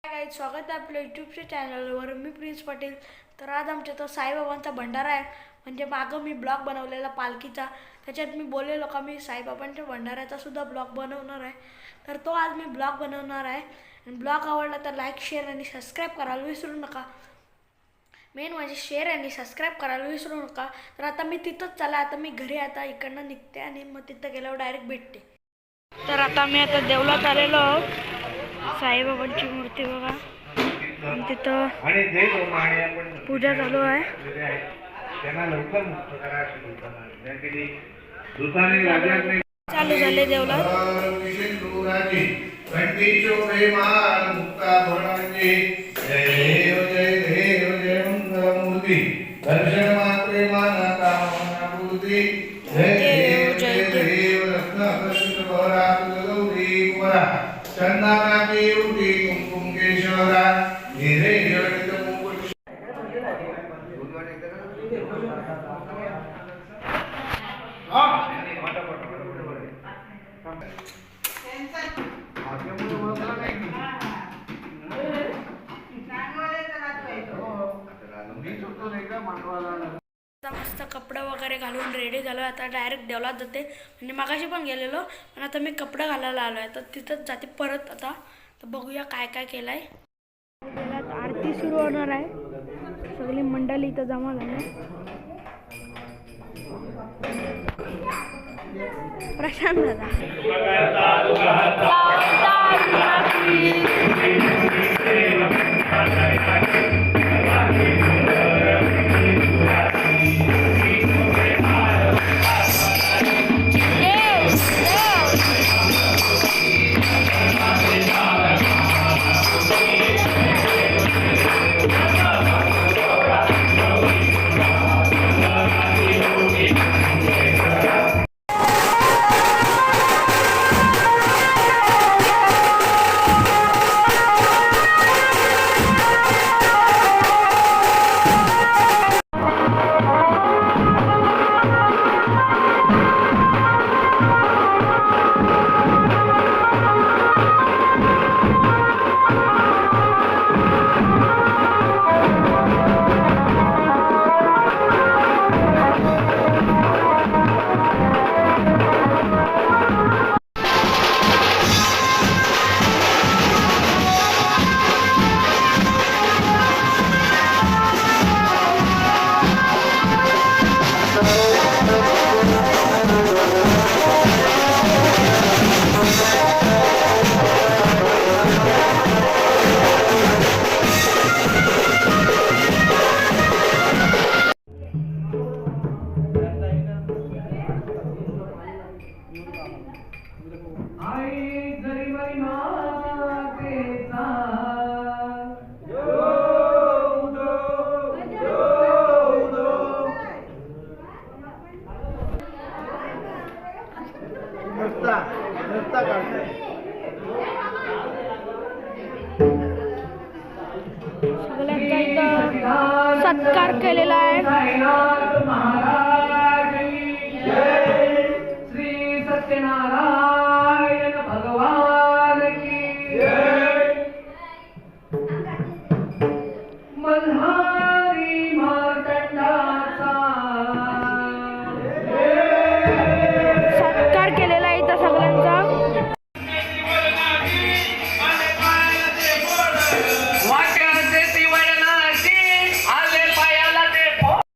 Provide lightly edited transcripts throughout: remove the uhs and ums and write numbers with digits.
Guys, स्वागत आहे आपल्या यूट्यूबच्या चॅनलवर. मी प्रिन्स पाटील. तर आज आमच्या तो साईबाबांचा भंडारा आहे. म्हणजे मागं मी ब्लॉग बनवलेला पालखीचा, त्याच्यात मी बोललेलो का मी साईबाबांच्या भंडाऱ्याचा सुद्धा ब्लॉग बनवणार आहे. तर तो आज मी ब्लॉग बनवणार आहे. आणि ब्लॉग आवडला तर लाईक, शेअर आणि सबस्क्राईब करायला विसरू नका. मेन म्हणजे शेअर आणि सबस्क्राईब करायला विसरू नका. तर आता मी तिथंच चला, आता मी घरी आता इकडनं निघते आणि मग तिथं गेल्यावर डायरेक्ट भेटते. तर आता मी आता देवळात आलेलो आहोत. साईबाबांची मूर्ती बघा, आणि तिथं पूजा चालू आहे. चालू झाले देवळात. दर्शन मात्रे मानता मूर्ती जय जय देव रत्न गौरी कुमारा चंदनाची उठी कुंकुम केशवरा हिरे जडित मुकुट. मस्त कपडे वगैरे घालून रेडी झालो. आता डायरेक्ट देवळात जाते. म्हणजे मागाशी पण गेलेलो, पण आता मी कपडे घालायला आलोय. तर तिथंच जाते परत. आता तर बघूया काय काय केलंय. आरती सुरू होणार आहे. सगळी मंडळी इथं जमा झाली. प्रशांत सगळ्यांचा इथं सत्कार केलेला आहे. श्री सत्यनारायण भगवान की मल्हारी मार्तंडाचा सत्कार केलेला आहे इथं सगळ्यांचा.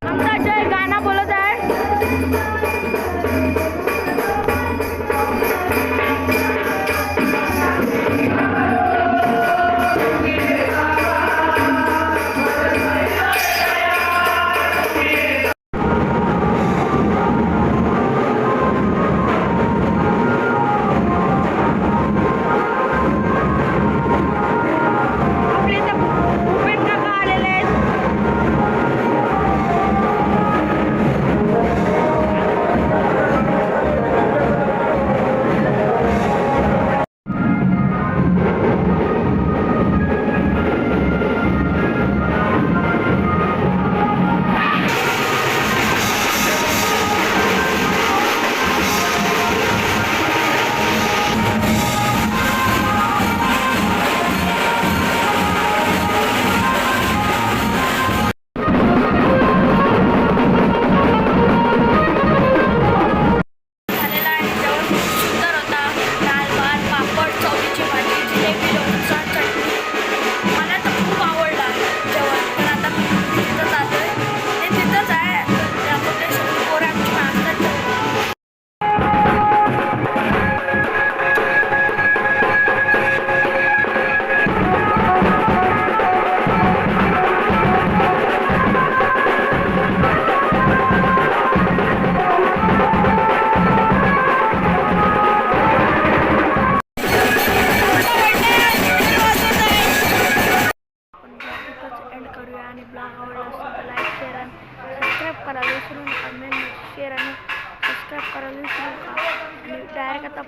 आमचा जय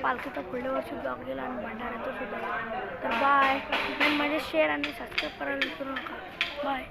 पालखीचा पुढल्या वर्षी ब्लॉग गेला आणि भंडाऱ्याचा सुद्धा. तर बाय. आणि माझे शेअर आणि सबस्क्राईब करायला विसरू नका. बाय.